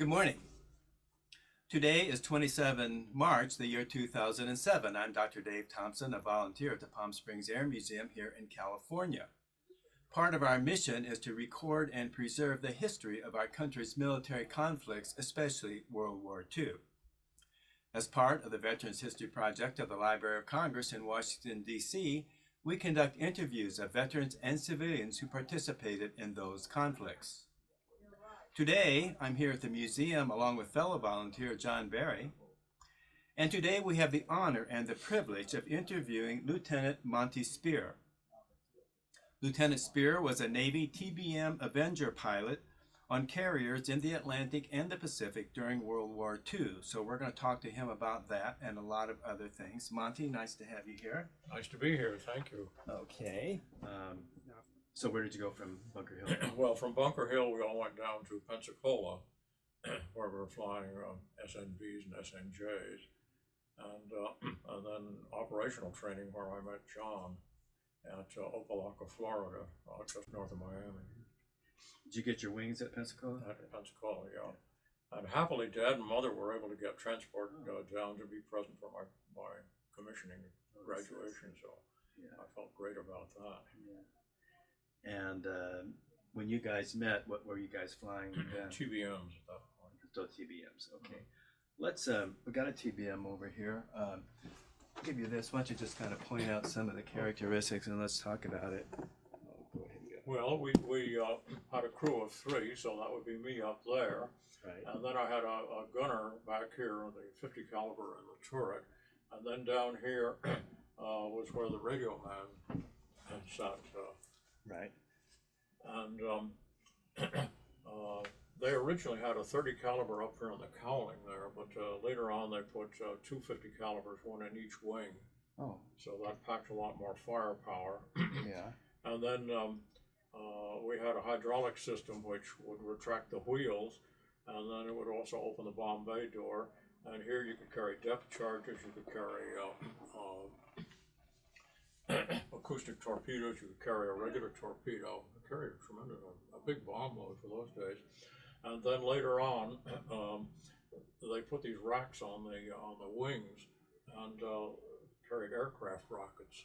Good morning. Today is 27 March, the year 2007. I'm Dr. Dave Thompson, a volunteer at the Palm Springs Air Museum here in California. Part of our mission is to record and preserve the history of our country's military conflicts, especially World War II. As part of the Veterans History Project of the Library of Congress in Washington, D.C., we conduct interviews of veterans and civilians who participated in those conflicts. Today, I'm here at the museum along with fellow volunteer John Barry, and today we have the honor and the privilege of interviewing Lieutenant Monty Spear. Lieutenant Spear was a Navy TBM Avenger pilot on carriers in the Atlantic and the Pacific during World War II. So we're going to talk to him about that and a lot of other things. Monty, nice to have you here. Nice to be here, thank you. Okay. So where did you go from Bunker Hill? Well, from Bunker Hill, we all went down to Pensacola, where we were flying SNVs and SNJs, and then operational training where I met John at Opelika, Florida, just north of Miami. Did you get your wings at Pensacola? At Pensacola, yeah. And happily, Dad and Mother were able to get transport down to be present for my commissioning graduation, so yeah. I felt great about that. Yeah. And when you guys met, what were you guys flying then? TBMs at that point. So TBMs, okay. Let's, we got a TBM over here. I'll give you this. Why don't you just kind of point out some of the characteristics and let's talk about it. Oh, go ahead and go. Well, we had a crew of 3, so that would be me up there. Right. And then I had a gunner back here on the 50 caliber in the turret. And then down here was where the radio man had sat. Right. And they originally had a 30 caliber up here on the cowling there, but later on they put 2 50 calibers, one in each wing. Oh. So that packed a lot more firepower. Yeah. And then we had a hydraulic system which would retract the wheels, and then it would also open the bomb bay door. And here you could carry depth charges, you could carry acoustic torpedoes, you could carry a regular torpedo, carry a big bomb load for those days. And then later on, they put these racks on the wings and carried aircraft rockets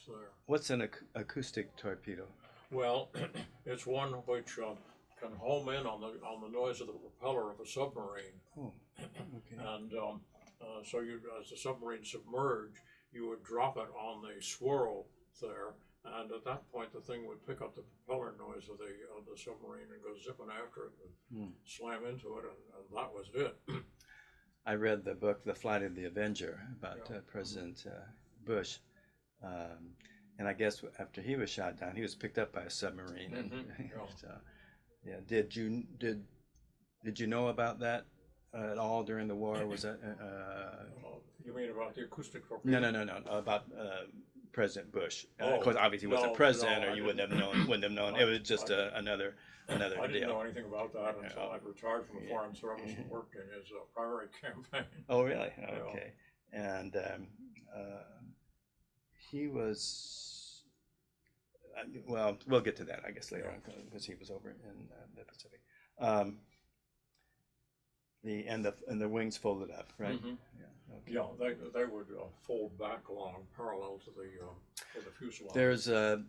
there. What's an acoustic torpedo? Well, it's one which can home in on the noise of the propeller of a submarine. Oh, okay. And so as the submarine submerged, you would drop it on the swirl there, and at that point the thing would pick up the propeller noise of the submarine and go zipping after it and slam into it, and that was it. I read the book The Flight of the Avenger about President Bush, and I guess after he was shot down, he was picked up by a submarine. And so, yeah. Did you know about that at all during the war? Was that? You mean about the acoustic torpedo? No. About President Bush. Of course, obviously, he wasn't president, or you wouldn't have known. It was just another I deal. didn't know anything about that until I retired from the Foreign Service and worked in his primary campaign. Oh, really? Okay. And he was. Well, we'll get to that, I guess, later on, because he was over in the Pacific. The wings folded up, right? Mm-hmm. Yeah. Okay. Yeah, they would fold back along parallel to the fuselage. There's of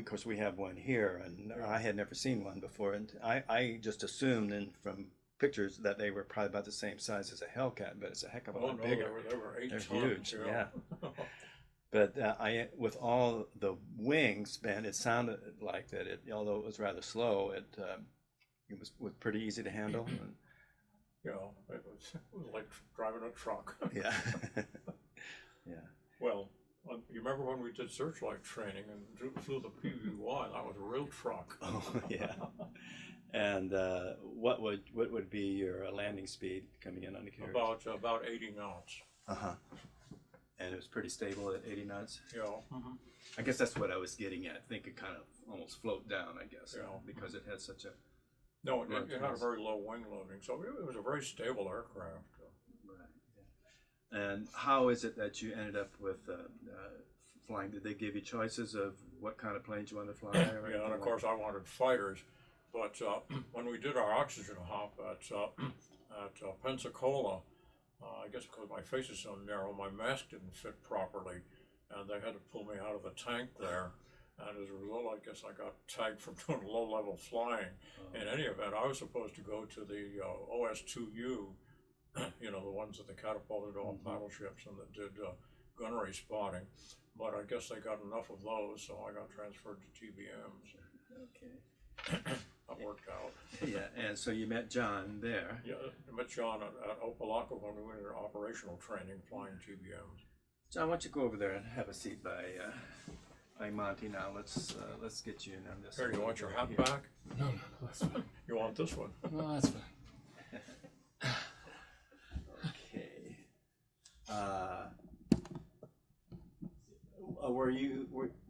course we have one here, and I had never seen one before, and I just assumed from pictures that they were probably about the same size as a Hellcat, but it's a heck of a lot bigger. They were 8 They're tons, huge, yeah. But with all the wing span, it sounded like that. Although it was rather slow, it was pretty easy to handle. You know, it was like driving a truck. Yeah. Yeah. Well, you remember when we did searchlight training and flew the PV-1? That was a real truck. Oh, yeah. And what would be your landing speed coming in on the carrier? About 80 knots. And it was pretty stable at 80 knots. Yeah. I guess that's what I was getting at. I think it kind of almost float down, I guess, because it had such a. No, it had a very low wing loading, so it was a very stable aircraft. Right. Yeah. And how is it that you ended up with flying? Did they give you choices of what kind of planes you wanted to fly? Yeah, and of course I wanted fighters, But when we did our oxygen hop at Pensacola, I guess because my face is so narrow, my mask didn't fit properly, and they had to pull me out of the tank there. And as a result, I guess I got tagged for doing low-level flying. In any event, I was supposed to go to the OS-2U, you know, the ones that they catapulted off battleships and that did gunnery spotting. But I guess they got enough of those, so I got transferred to TBMs. Okay. That worked out. Yeah, and so you met John there. Yeah, I met John at Opelika when we went into operational training flying TBMs. John, why don't you go over there and have a seat by Monty now. Let's get you in on this. Here, you want your hat here. back? No, that's fine. You want this one? No, that's fine. Okay.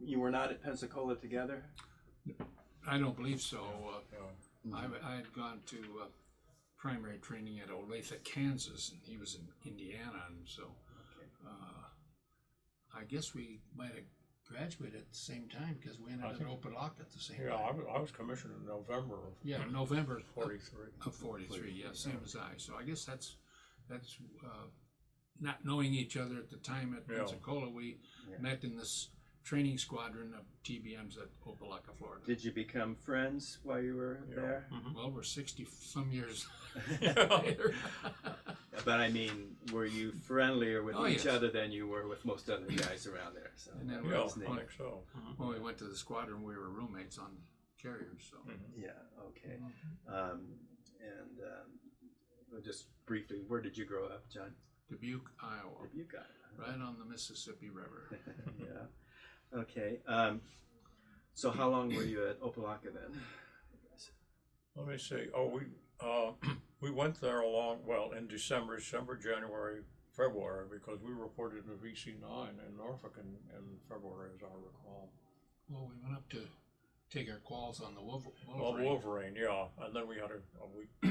You were not at Pensacola together? I don't believe so. Yeah. I had gone to primary training at Olathe, Kansas, and he was in Indiana, and so I guess we might have graduated at the same time because we ended at Opelika at the same Yeah, time. I was commissioned in November of November 43. of 43. Yeah, same as I. So I guess that's not knowing each other at the time at Pensacola. We met in this training squadron of TBMs at Opelika, Florida. Did you become friends while you were there? Mm-hmm. Well, we're 60-some years Yeah. later. But I mean, were you friendlier with each yes. other than you were with most other guys around there? So And then that Yeah, was neat. I think so. When we went to the squadron, we were roommates on carriers. So Yeah. Okay. Just briefly, where did you grow up, John? Dubuque, Iowa, Dubuque, right on the Mississippi River. Yeah. Okay. So how long were you at Opelika then? Let me see. Oh, we went there in December, January, February, because we reported to VC9 in Norfolk in February, as I recall. Well, we went up to take our quals on the Well, Wolverine. Wolverine, yeah, and then we had a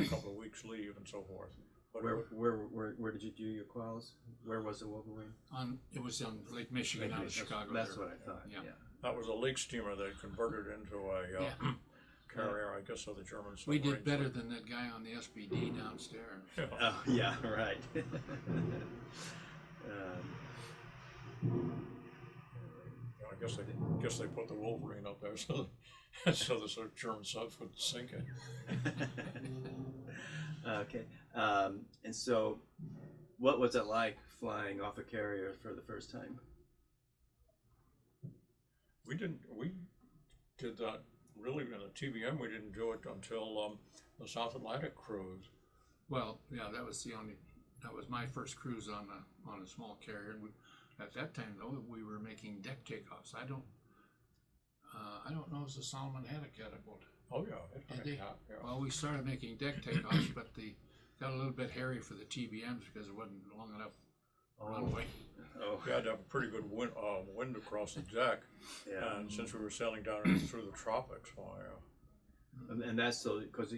couple of weeks leave and so forth. But Where did you do your quals? Where was the Wolverine? It was on Lake Michigan out of Chicago. That's there. what I thought. Yeah. Yeah. that was a leak steamer they converted into a carrier, I guess, of the German We submarines. did better than that guy on the SBD downstairs. Yeah. Oh yeah, right. I guess they put the Wolverine up there so the sort of German subs would sink it. Okay. And so, what was it like flying off a carrier for the first time? We did that really in the TBM. We didn't do it until the South Atlantic cruise. Well, yeah, that was my first cruise on a small carrier. And at that time, though, we were making deck takeoffs. I don't know if the Solomon had a catapult. Oh yeah, it had Did a they? cap. Yeah. Well, we started making deck takeoffs, but they got a little bit hairy for the TBMs because it wasn't long enough runway. Oh, We had to have a pretty good wind across the deck, yeah. and since we were sailing down through the tropics, why? And that's so because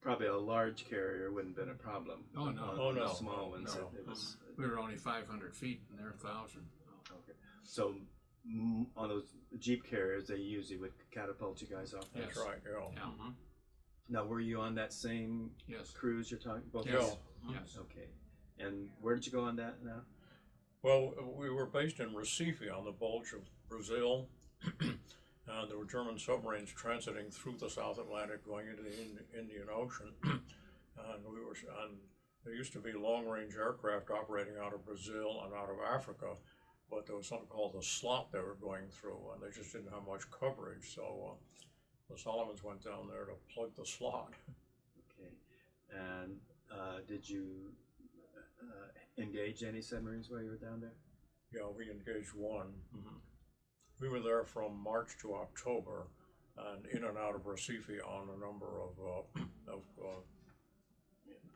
probably a large carrier wouldn't have been a problem. Oh, no. On Oh, the no. small ones, No. it was. We were only 500 feet, and they're 1,000. Okay. So on those Jeep carriers, they usually would catapult you guys off. Yes. That's right. Yeah. Yeah. Now, were you on that same Yes. cruise you're talking about? Yes. Yeah. Yes. Okay. And where did you go on that now? Well, we were based in Recife on the Bulge of Brazil. There were German submarines transiting through the South Atlantic going into the Indian Ocean. And there used to be long-range aircraft operating out of Brazil and out of Africa, but there was something called the slot they were going through, and they just didn't have much coverage. So the Solomons went down there to plug the slot. Okay. And did you engage any submarines while you were down there? Yeah, we engaged one. We were there from March to October, and in and out of Recife on a number of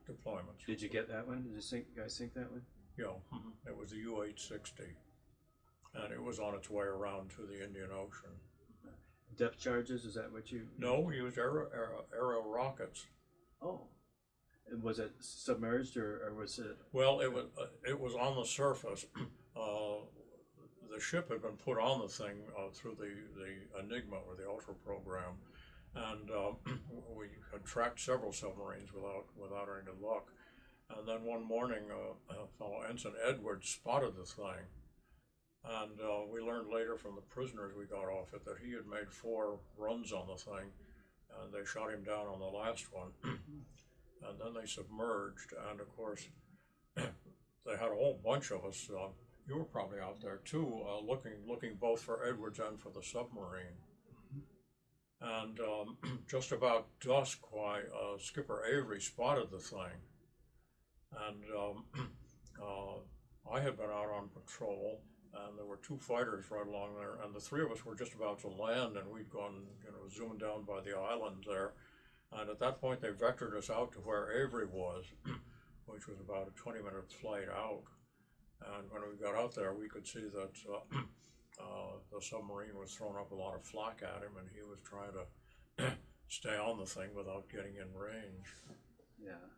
deployments. Did you get that one? Did you guys sink that one? Yeah, it was the U-860, and it was on its way around to the Indian Ocean. Depth charges? Is that what you? No, we used aero rockets. Oh. And was it submerged or was it? Well, it was on the surface. The ship had been put on the thing through the Enigma or the Ultra program, and we had tracked several submarines without any luck. And then one morning, a fellow Ensign Edwards spotted the thing, and we learned later from the prisoners we got off it that he had made 4 runs on the thing, and they shot him down on the last one. And then they submerged, and of course, they had a whole bunch of us. You were probably out there too, looking both for Edwards and for the submarine. And just about dusk, why Skipper Avery spotted the thing, and I had been out on patrol, and there were 2 fighters right along there, and the 3 of us were just about to land, and we'd gone, zooming down by the island there, and at that point they vectored us out to where Avery was, which was about a 20-minute flight out. And when we got out there, we could see that the submarine was throwing up a lot of flak at him, and he was trying to stay on the thing without getting in range. Yeah.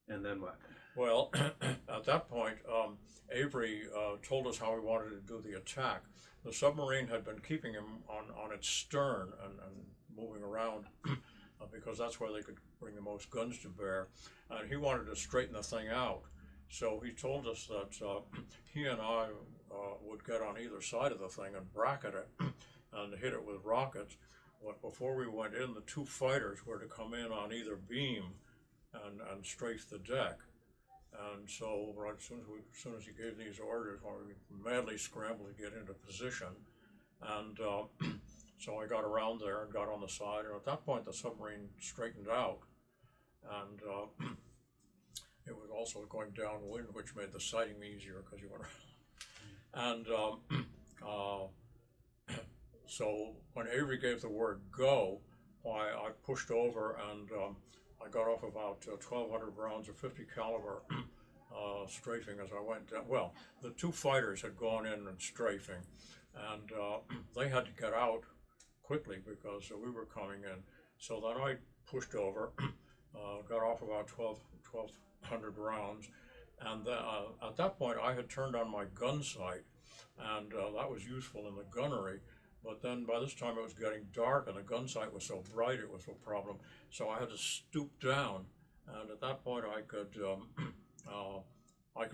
And then what? Well, at that point, Avery told us how he wanted to do the attack. The submarine had been keeping him on its stern and moving around because that's where they could bring the most guns to bear. And he wanted to straighten the thing out. So he told us that he and I would get on either side of the thing and bracket it and hit it with rockets. But before we went in, the 2 fighters were to come in on either beam and strafe the deck. And so right as soon as he gave these orders, we madly scrambled to get into position. And so I got around there and got on the side. And at that point, the submarine straightened out. And it was also going downwind, which made the sighting easier because you went around. And so when Avery gave the word go, I pushed over and I got off about 1,200 rounds of 50 caliber strafing as I went down. Well, the 2 fighters had gone in and strafing, and they had to get out quickly because we were coming in. So then I pushed over, got off about 1,200 rounds, and at that point I had turned on my gun sight, and that was useful in the gunnery. But then by this time it was getting dark and the gun sight was so bright it was a problem. So I had to stoop down, and at that point I could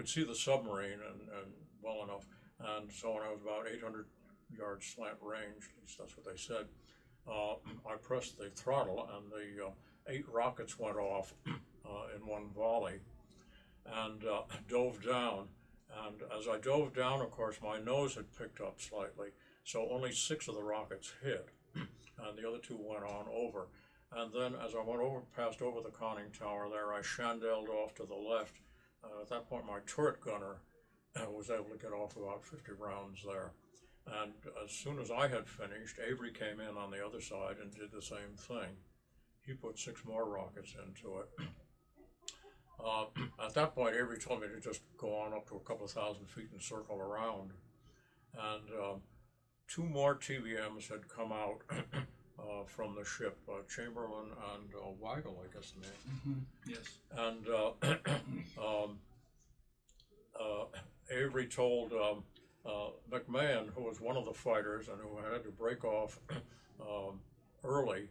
see the submarine and well enough. And so when I was about 800 yards slant range, at least that's what they said, I pressed the throttle and the 8 rockets went off in one volley, and dove down. And as I dove down, of course, my nose had picked up slightly. So only 6 of the rockets hit, and the other 2 went on over. And then as I passed over the conning tower there, I chandelled off to the left. At that point, my turret gunner was able to get off about 50 rounds there. And as soon as I had finished, Avery came in on the other side and did the same thing. He put 6 more rockets into it. At that point, Avery told me to just go on up to a couple of thousand feet and circle around. And 2 more TVMs had come out from the ship, Chamberlain and Weigel, I guess the name. Mm-hmm. Yes. And Avery told McMahon, who was one of the fighters and who had to break off early,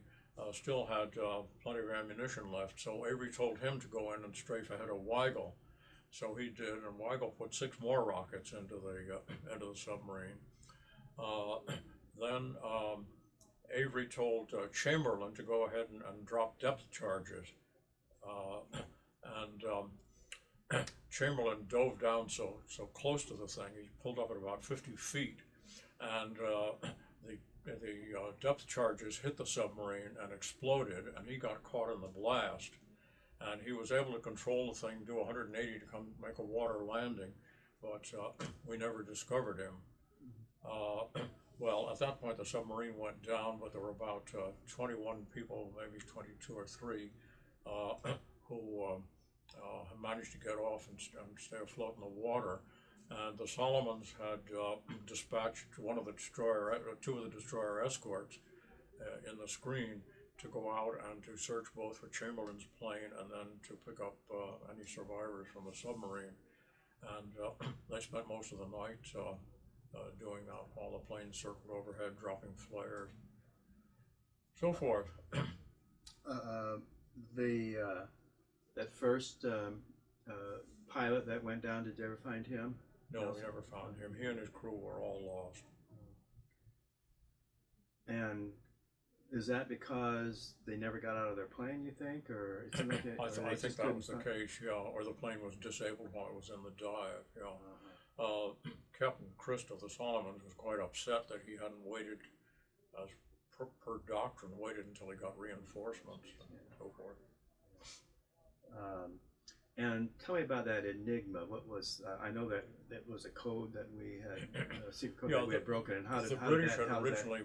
still had plenty of ammunition left. So Avery told him to go in and strafe ahead of Weigel. So he did, and Weigel put 6 more rockets into the submarine. Then Avery told Chamberlain to go ahead and drop depth charges. Chamberlain dove down so close to the thing, he pulled up at about 50 feet, and the depth charges hit the submarine and exploded, and he got caught in the blast. And he was able to control the thing, do 180 to come make a water landing, but we never discovered him. Well, at that point the submarine went down, but there were about 21 people, maybe 22 or 3, who managed to get off and stay afloat in the water. And the Solomons had dispatched 2 of the destroyer escorts in the screen to go out and to search both for Chamberlain's plane and then to pick up any survivors from the submarine. And they spent most of the night doing that while the plane circled overhead, dropping flares. so forth. That first pilot that went down, did you ever find him? No, we never found him. He and his crew were all lost. And is that because they never got out of their plane, you think, or it seemed like they, I think just that couldn't was the find- case, yeah, or the plane was disabled while it was in the dive, yeah. Uh-huh. Captain Christ of the Solomons was quite upset that he hadn't waited, as per doctrine, waited until he got reinforcements and so forth. And tell me about that Enigma. What was? I know that it was a code that we had, a secret code Yeah, that we had broken. And how did The how British did that, had how did that- originally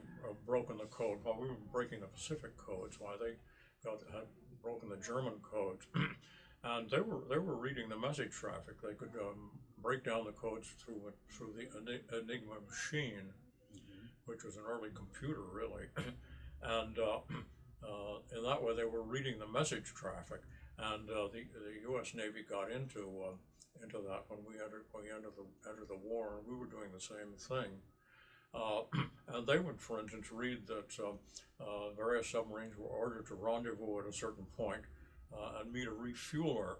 broken the code while we were breaking the Pacific codes, while they had broken the German codes, and they were reading the message traffic. They could break down the codes through the Enigma machine, which was an early computer, really, and in that way they were reading the message traffic. And the U.S. Navy got into that when we entered the war, and we were doing the same thing. And they would, for instance, read that various submarines were ordered to rendezvous at a certain point and meet a refueler.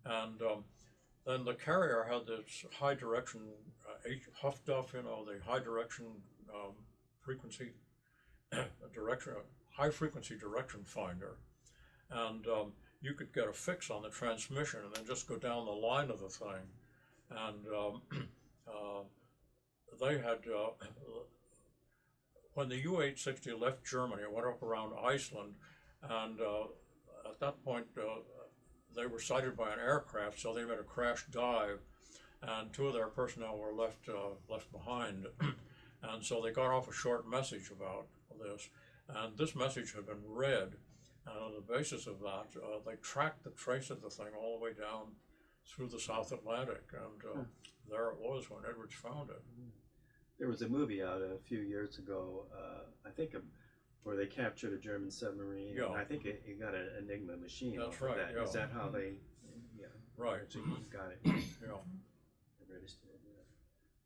And then the carrier had this high direction, Huff Duff, the high direction frequency direction. High frequency direction finder, and you could get a fix on the transmission and then just go down the line of the thing. And they had, when the U-860 left Germany, it went up around Iceland, and at that point they were sighted by an aircraft, so they made a crash dive, and two of their personnel were left behind, and so they got off a short message about this. And this message had been read, and on the basis of that, they tracked the trace of the thing all the way down through the South Atlantic, and there it was when Edwards found it. There was a movie out a few years ago, I think, where they captured a German submarine. Yeah. And I think it got an Enigma machine. That's off of right, that. yeah. Is that how they? Yeah. Right. So got it. Yeah. The British did.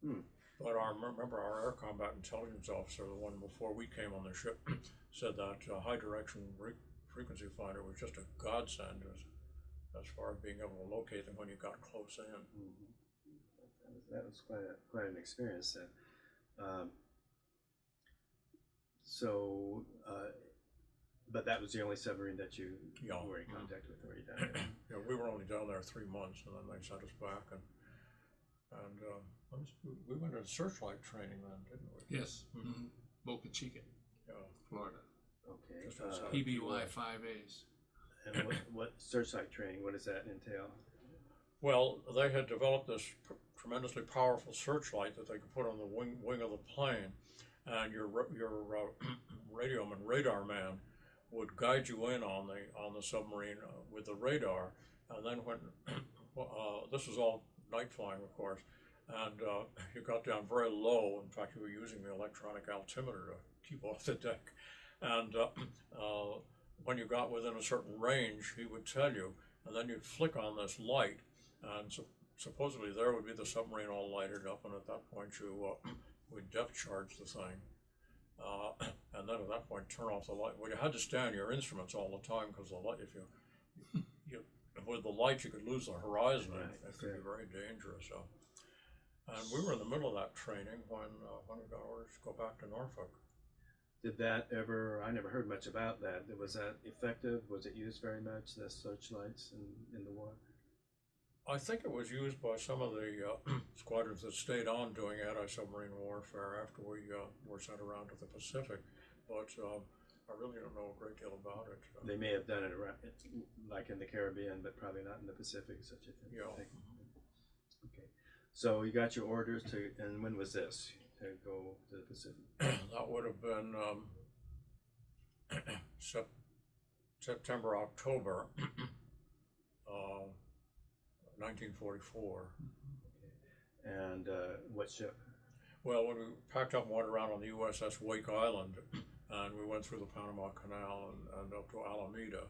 Yeah. But remember our air combat intelligence officer, the one before we came on the ship, said that high direction frequency finder was just a godsend as far as being able to locate them when you got close in. Mm-hmm. That was quite an experience then. But that was the only submarine that you were in contact with, or you down there? Yeah, we were only down there 3 months, and then they sent us back, and we went to searchlight training then, didn't we? Yes. Mm-hmm. Boca Chica, Yeah. Florida. Okay. Just outside. PBY 5As. And what searchlight training? What does that entail? Well, they had developed this tremendously powerful searchlight that they could put on the wing of the plane, and your radioman, radar man, would guide you in on the submarine with the radar, and then when this was all night flying, of course, and you got down very low. In fact, you were using the electronic altimeter to keep off the deck, and when you got within a certain range, he would tell you, and then you'd flick on this light, and supposedly there would be the submarine all lighted up, and at that point you would depth charge the thing, and then at that point turn off the light. Well, you had to stand your instruments all the time, because the light, if you with the light you could lose the horizon. Right. It could be very dangerous. So, and we were in the middle of that training when we got orders to go back to Norfolk. Did that ever? I never heard much about that. Was that effective? Was it used very much? The searchlights in the war? I think it was used by some of the squadrons that stayed on doing anti-submarine warfare after we were sent around to the Pacific, but I really don't know a great deal about it. They may have done it around, like in the Caribbean, but probably not in the Pacific. Such a thing. Yeah. Okay. So you got your orders to, and when was this to go to the Pacific? That would have been September, October, 1944. Okay. And what ship? Well, when we packed up and went around on the USS Wake Island, and we went through the Panama Canal and up to Alameda.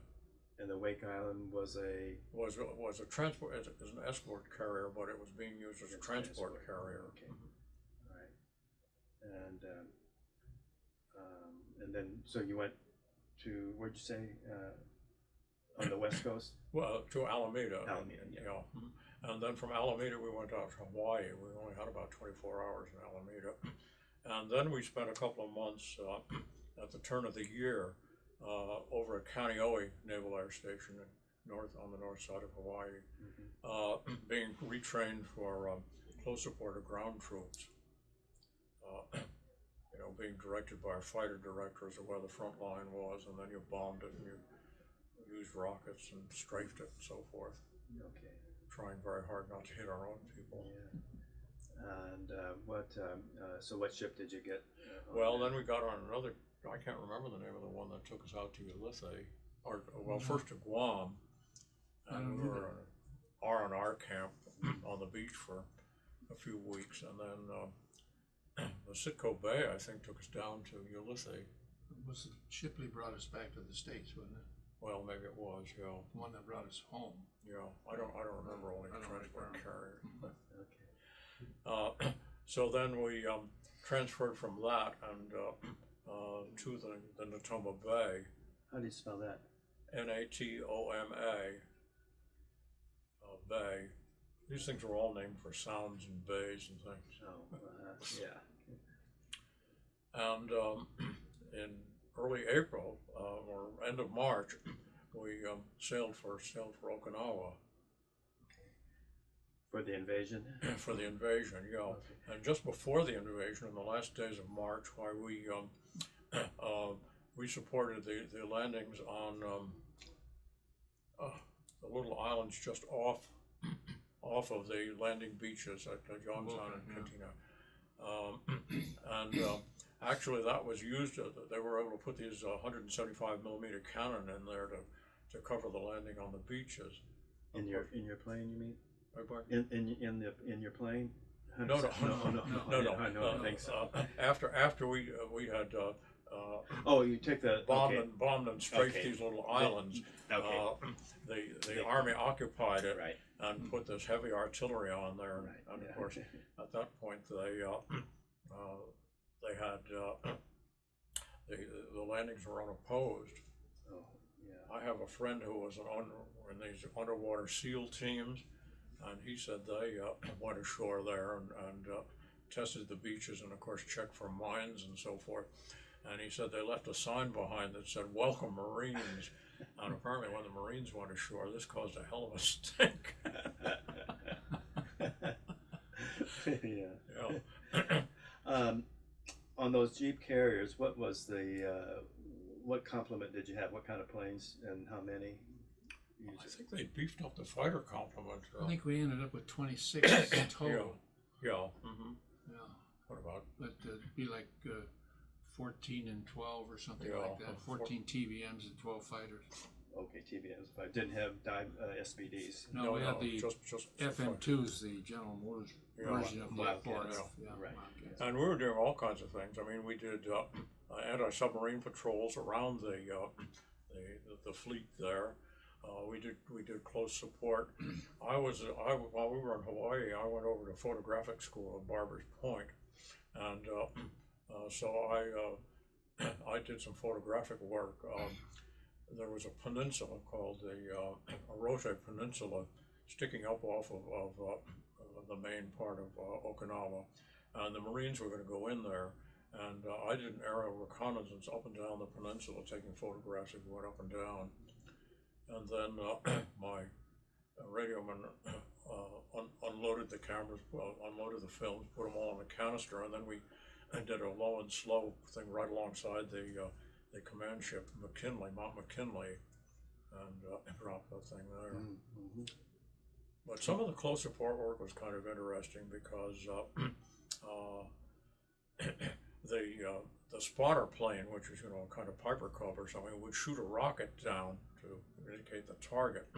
And the Wake Island was a Was a transport, as an escort carrier, but it was being used as a transport carrier. Okay. All right. And then so you went to, where'd you say, on the West Coast? Well, to Alameda. Alameda, yeah. And then from Alameda, we went out to Hawaii. We only had about 24 hours in Alameda. And then we spent a couple of months at the turn of the year over at Kaneohe Naval Air Station on the north side of Hawaii, being retrained for close support of ground troops. Being directed by a fighter director as to where the front line was, and then you bombed it and you used rockets and strafed it and so forth. Okay. Trying very hard not to hit our own people. Yeah. And so what ship did you get? Well, then we got on another, I can't remember the name of the one that took us out to Ulithi, first to Guam, and we were in an R&R camp on the beach for a few weeks, and then the Sitco Bay, I think, took us down to Ulithi. Was Shipley brought us back to the States, wasn't it? Well, maybe it was, yeah. The one that brought us home. Yeah, I don't remember all these transport carriers. Okay. So then we transferred from that and to the Natoma Bay. How do you spell that? Natoma Bay. These things are all named for sounds and bays and things. Oh, yeah. And in early April or end of March, we sailed for Okinawa. For the invasion? For the invasion, yeah. Okay. And just before the invasion, in the last days of March, why we supported the landings on the little islands just off of the landing beaches at Youngstown and Cantina. Actually, that was used. They were able to put these 175 millimeter cannon in there to cover the landing on the beaches. In your plane, you mean? In your plane? No. I don't think so. After we had you took the bombed and strafed these little islands. The army occupied it, right, and put this heavy artillery on there, and of course at that point they had the landings were unopposed. Oh, yeah. I have a friend who was in these underwater SEAL teams, and he said they went ashore there and tested the beaches and of course checked for mines and so forth. And he said they left a sign behind that said "Welcome Marines," and apparently when the Marines went ashore, this caused a hell of a stink. Yeah. On those Jeep carriers, what was what complement did you have? What kind of planes and how many? I think they beefed up the fighter complement. I think we ended up with 26 total. Yeah. Mm-hmm. Yeah. What about? But it'd be like 14 and 12 or something like that. 14 TBMs and 12 fighters. Okay, TBMs, but didn't have SBDs. No, we had the just FM2s, the General Motors version of the Wildcats. Right. And we were doing all kinds of things. I mean, we did anti-submarine patrols around the fleet there. We did close support. While we were in Hawaii, I went over to photographic school at Barbers Point, and so I did some photographic work. There was a peninsula called the Orote Peninsula sticking up off of the main part of Okinawa, and the Marines were going to go in there, and I did an aerial reconnaissance up and down the peninsula, taking photographs as we went up and down. And then my radioman unloaded the cameras, unloaded the films, put them all in a canister, and then we did a low and slow thing right alongside the command ship, Mount McKinley, and dropped that thing there. Mm-hmm. But some of the close support work was kind of interesting because the spotter plane, which is kind of Piper Cub or something, would shoot a rocket down to indicate the target.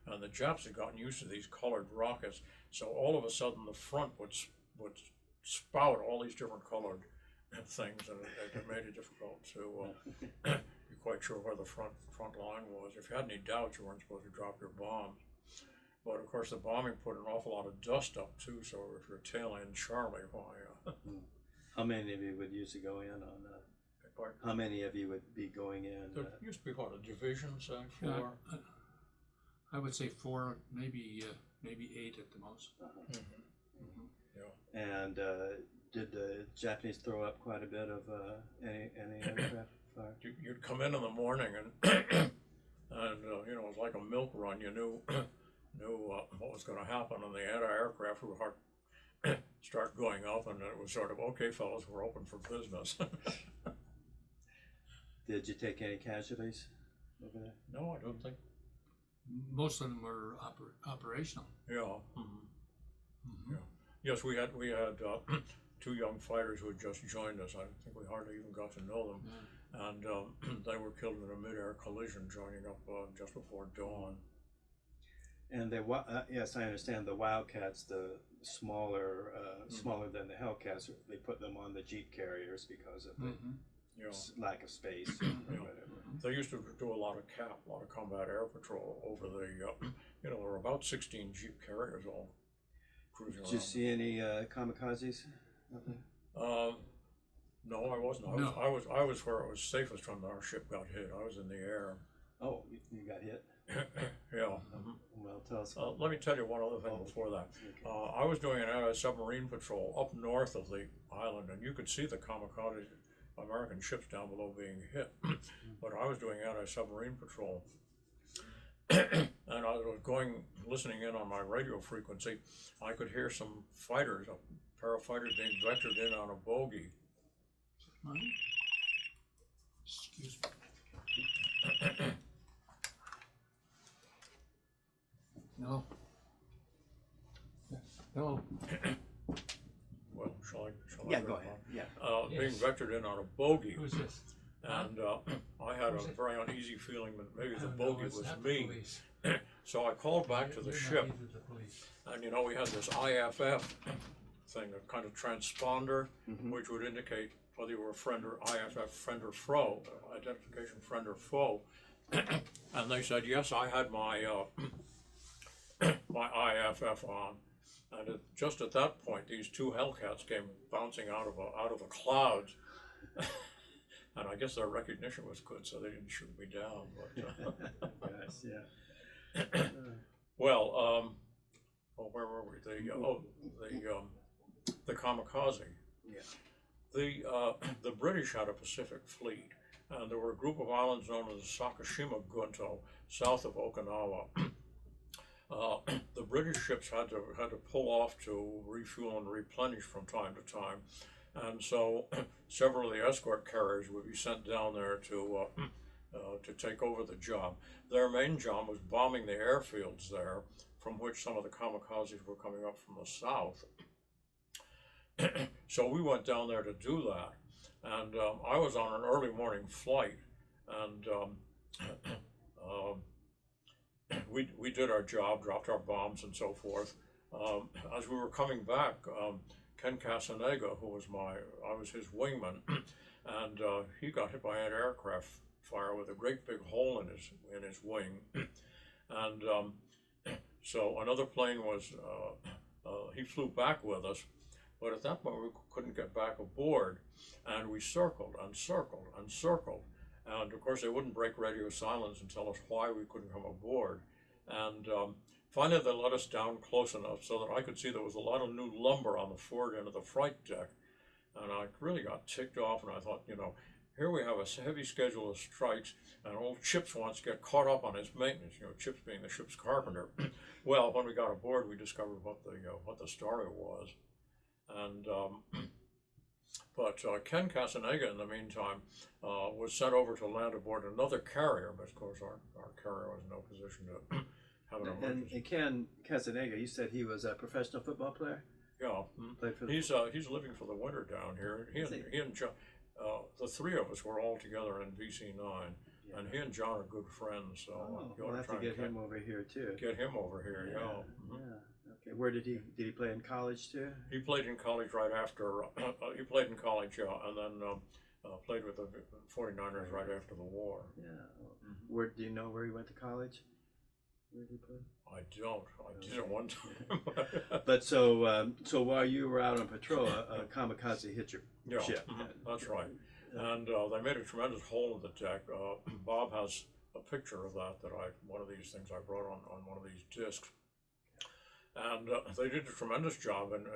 And the Japs had gotten used to these colored rockets, so all of a sudden the front would spout all these different colored things, and it made it difficult to be quite sure where the front line was. If you had any doubts, you weren't supposed to drop your bombs. But of course, the bombing put an awful lot of dust up too. So if you're tailing Charlie, why? How many of you would usually go in on But How many of you would be going in? there used to be what, a division, say, Yeah, four? I would say 4, maybe 8 at the most. Uh-huh. Mhm. Yeah. And did the Japanese throw up quite a bit of any aircraft fire? You'd come in the morning and and you know, it was like a milk run. You knew what was going to happen, and the anti-aircraft would start going up, and it was sort of, okay, fellas, we're open for business. Did you take any casualties over there? No, I don't think. Most of them were operational. Yeah. Mhm. Yeah. Yes, we had 2 young fighters who had just joined us. I think we hardly even got to know them, Yeah. and they were killed in a mid-air collision joining up just before dawn. And yes, I understand the Wildcats, the smaller than the Hellcats, they put them on the Jeep carriers because of the Mhm. You know, lack of space or whatever. they used to do a lot of combat air patrol over the. You know, there were about 16 Jeep carriers all cruising Did you around. see any kamikazes out there? No, I wasn't. No. I was where it was safest when our ship got hit. I was in the air. Oh, you got hit? Yeah. Mhm. Well, tell us. Let me tell you one other thing before that. I was doing an anti-submarine patrol up north of the island, and you could see the kamikaze American ships down below being hit. But I was doing anti-submarine patrol, and I was listening in on my radio frequency. I could hear some fighters, a pair of fighters being vectored in on a bogey. Mine? Excuse me. No. No. Well, shall I Yeah, read go it ahead. on? Yeah. Being Yes. vectored in on a bogey, Who's this? and I had Who's a it? very uneasy feeling that maybe the No, bogey it's was not the me. police. So I called back to the You're not ship, either the police. and you know, we had this IFF thing, a kind of transponder, Mhm. which would indicate whether you were a friend or IFF friend or foe, identification friend or foe. And they said, yes, I had my my IFF on. And just at that point, these 2 Hellcats came bouncing out of the clouds. And I guess their recognition was good, so they didn't shoot me down. But, Yes, yeah. well, where were we? The kamikaze. Yeah. The British had a Pacific fleet, and there were a group of islands known as Sakashima Gunto, south of Okinawa. The British ships had to pull off to refuel and replenish from time to time, and so several of the escort carriers would be sent down there to take over the job. Their main job was bombing the airfields there, from which some of the kamikazes were coming up from the south. So we went down there to do that, and I was on an early morning flight, and we did our job, dropped our bombs and so forth. As we were coming back, Ken Casanega, who was I was his wingman, and he got hit by anti-aircraft fire with a great big hole in his wing, and so another plane was he flew back with us, but at that point we couldn't get back aboard, and we circled and circled and circled, and of course they wouldn't break radio silence and tell us why we couldn't come aboard, and finally they let us down close enough so that I could see there was a lot of new lumber on the forward end of the freight deck, and I really got ticked off, and I thought, you know, here we have a heavy schedule of strikes, and old Chips wants to get caught up on his maintenance. You know, Chips being the ship's carpenter. Well, when we got aboard, we discovered what the story was, and but Ken Casanega, in the meantime, was sent over to land aboard another carrier. But of course, our carrier was in no position to have an emergency. And Ken Casanega, you said he was a professional football player? Yeah, Played for the... he's living for the winter down here. He and John, the 3 of us were all together in VC9, and he and John are good friends. So we'll have to get him over here too. Get him over here, yeah. Yeah. Okay. Where did he play in college too? He played in college right after. He played in college, and then played with the 49ers right after the war. Yeah. Where do you know where he went to college? Where did he play? I don't. I did it one time. But so while you were out on patrol, a kamikaze hit your ship. That's right. And they made a tremendous hole in the deck. Bob has a picture of that one of these things I brought on one of these discs. And they did a tremendous job. And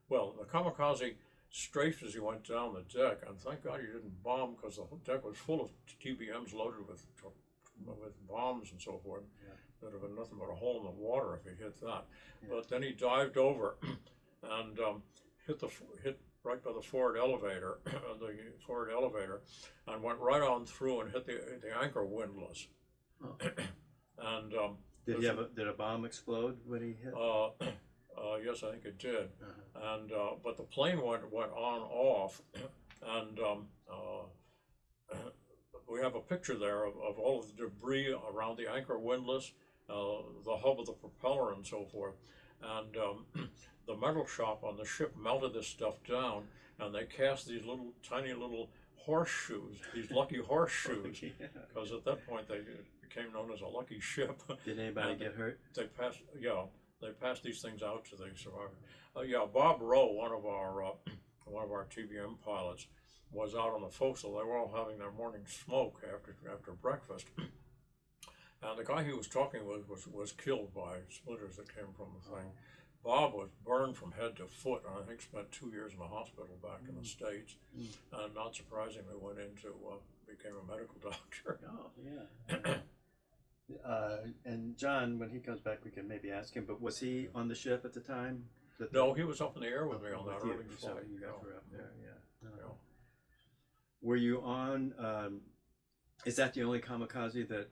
well, the kamikaze strafed as he went down the deck, and thank God he didn't bomb, because the deck was full of TBMs loaded with bombs and so forth. Yeah. There'd have been nothing but a hole in the water if he hit that. Yeah. But then he dived over and hit right by the forward elevator, and went right on through and hit the anchor windlass. Oh. And did a bomb explode when he hit? yes, I think it did. Uh-huh. And but the plane went on off, and we have a picture there of all of the debris around the anchor windlass, the hub of the propeller, and so forth. And the metal shop on the ship melted this stuff down, and they cast these tiny little horseshoes, these lucky horseshoes, because at that point they became known as a lucky ship. Did anybody get hurt? They passed these things out to the survivors. Bob Rowe, one of our TBM pilots, was out on the forecastle. They were all having their morning smoke after breakfast, and the guy he was talking with was killed by splinters that came from the thing. Bob was burned from head to foot, and I think spent 2 years in the hospital back in the States, and not surprisingly became a medical doctor. Oh, yeah. And John, when he comes back, we can maybe ask him, but was he on the ship at the time? No, he was up in the air with me on that early So flight. you guys were up there, yeah. Yeah. Were you on, is that the only kamikaze that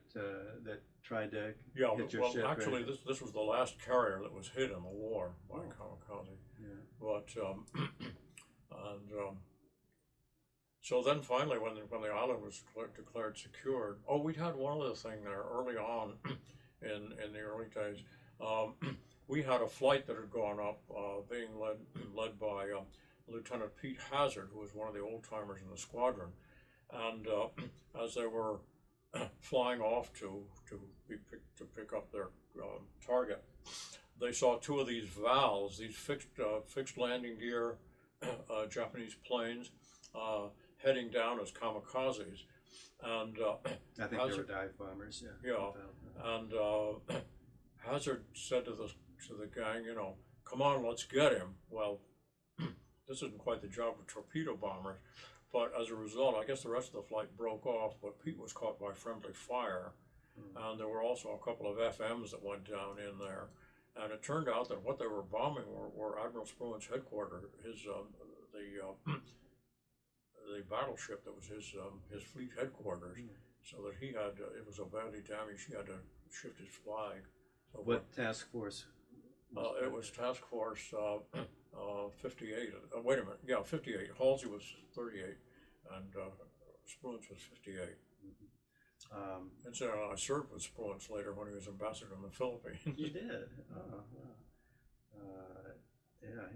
tried to Yeah, hit your well, ship? actually, this was the last carrier that was hit in the war by kamikaze. Yeah. But so then finally, when the island was declared secured, we'd had one other thing there early on in the early days. We had a flight that had gone up, being led by Lieutenant Pete Hazard, who was one of the old timers in the squadron, and as they were flying off to pick up their target, they saw two of these valves, these fixed landing gear Japanese planes, heading down as kamikazes, and I think they were dive bombers. Yeah. Yeah, and Hazard said to the gang, come on, let's get him. Well, this isn't quite the job of torpedo bombers, but as a result, I guess the rest of the flight broke off, but Pete was caught by friendly fire, and there were also a couple of FMs that went down in there, and it turned out that what they were bombing were Admiral Spruant's headquarters, the battleship that was his fleet headquarters, so that it was so badly damaged he had to shift his flag. So what task force? It was Task Force 58. Wait a minute, yeah, 58. Halsey was 38, and Spruance was 58. And so I served with Spruance later when he was ambassador in the Philippines. You did? Oh, wow. Yeah,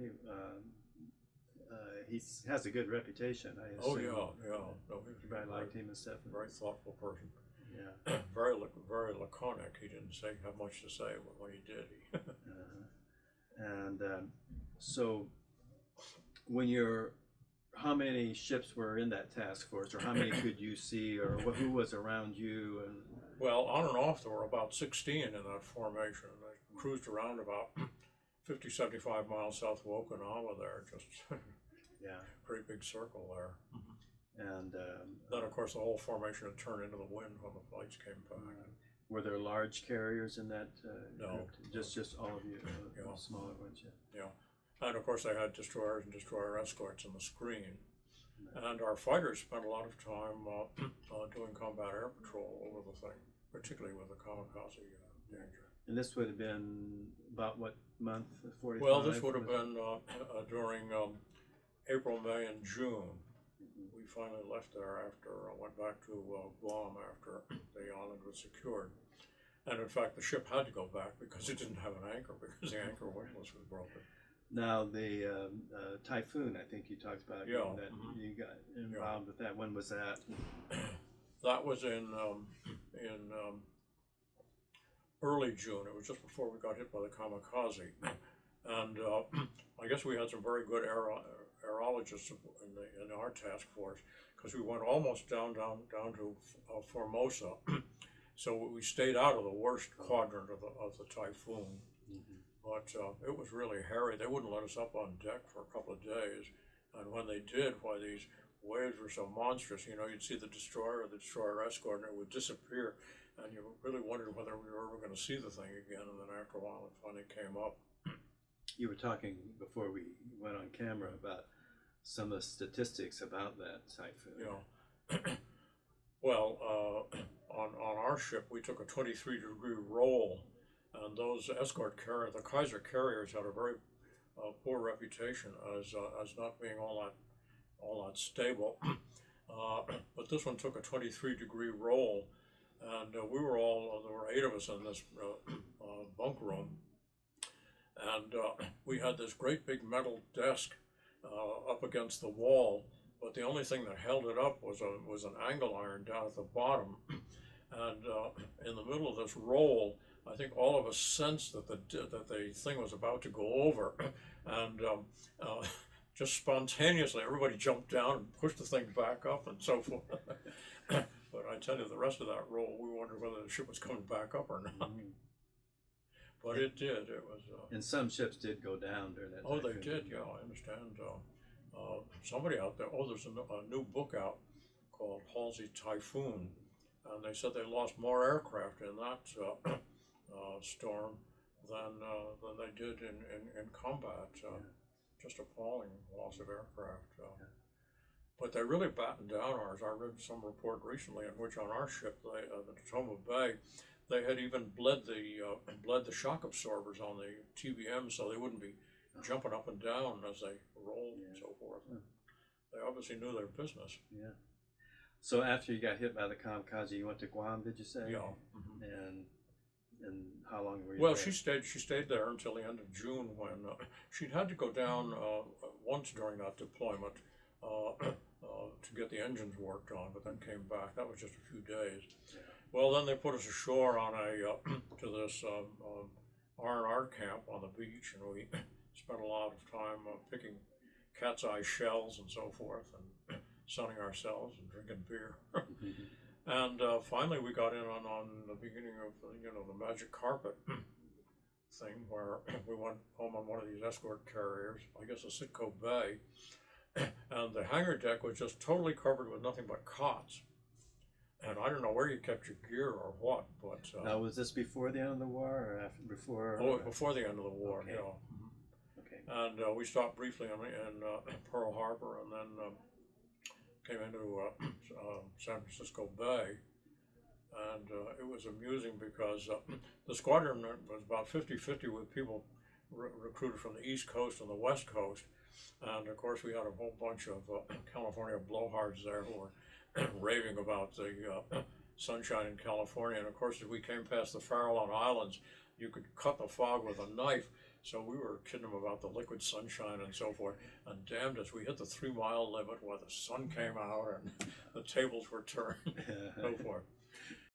he has a good reputation, I assume. Oh, yeah. No, Everybody liked him and stuff. Very thoughtful person. Yeah. very laconic. He didn't have much to say, but when he did, And so, how many ships were in that task force, or how many could you see, or who was around you? And well, on and off, there were about 16 in that formation. They cruised around about 50, 75 miles south of Okinawa there, just pretty big circle there. And then, of course, the whole formation had turned into the wind when the flights came back. Were there large carriers in that No. group? Just all of you, Yeah. smaller ones, Yeah. And, of course, they had destroyers and destroyer escorts in the screen. And our fighters spent a lot of time doing combat air patrol over the thing, particularly with the kamikaze danger. And this would have been about what month? 45? Well, this would have been during April, May, and June. We finally left there went back to Guam after the island was secured. And in fact, the ship had to go back because it didn't have an anchor, because the anchor windlass was broken. Now, the typhoon, I think you talked about, Yeah. that you got involved with that. When was that? That was in early June. It was just before we got hit by the kamikaze. And I guess we had some very good aerologists in our task force, because we went almost down to Formosa. So we stayed out of the worst quadrant of the typhoon. But it was really hairy. They wouldn't let us up on deck for a couple of days. And when they did, why, these waves were so monstrous, you know, you'd see the destroyer or the destroyer escort and it would disappear. And you really wondered whether we were ever going to see the thing again. And then after a while, it finally came up. You were talking before we went on camera about some of the statistics about that typhoon. You know, well, on our ship, we took a 23-degree roll, and those escort carriers, the Kaiser carriers, had a very poor reputation as not being all that stable. But this one took a 23-degree roll, and we were there were 8 of us in this bunk room, and we had this great big metal desk up against the wall, but the only thing that held it up was an angle iron down at the bottom. And in the middle of this roll, I think all of us sensed that the thing was about to go over, and just spontaneously everybody jumped down and pushed the thing back up and so forth. But I tell you, the rest of that roll, we wondered whether the ship was coming back up or not. But it did. It was. And some ships did go down during that. Oh, they typhoon. did. Yeah, I understand. Somebody out there. Oh, there's a new book out called Halsey Typhoon, and they said they lost more aircraft in that storm than they did in combat. Just appalling loss of aircraft. But they really battened down ours. I read some report recently in which on our ship, the Tacoma Bay, they had even bled the shock absorbers on the TBM so they wouldn't be jumping up and down as they rolled and so forth. They obviously knew their business. Yeah. So after you got hit by the kamikaze, you went to Guam, did you say? Yeah. And how long were you Well, there? she stayed there until the end of June when she'd had to go down once during that deployment to get the engines worked on, but then came back. That was just a few days. Yeah. Well, then they put us ashore on to this R&R camp on the beach, and we spent a lot of time picking cat's eye shells and so forth, and sunning ourselves and drinking beer. And finally, we got in on the beginning of the magic carpet thing, where we went home on one of these escort carriers, I guess a Sitco Bay, and the hangar deck was just totally covered with nothing but cots. And I don't know where you kept your gear or what, but now, was this before the end of the war or after, before? Oh, before the end of the war, Okay. Okay. And we stopped briefly in Pearl Harbor, and then came into San Francisco Bay, and it was amusing because the squadron was about 50-50 with people recruited from the East Coast and the West Coast, and of course we had a whole bunch of California blowhards there who were raving about the sunshine in California. And of course, as we came past the Farallon Islands, you could cut the fog with a knife. So we were kidding them about the liquid sunshine and so forth. And damned as we hit the 3-mile limit where the sun came out and the tables were turned, so forth.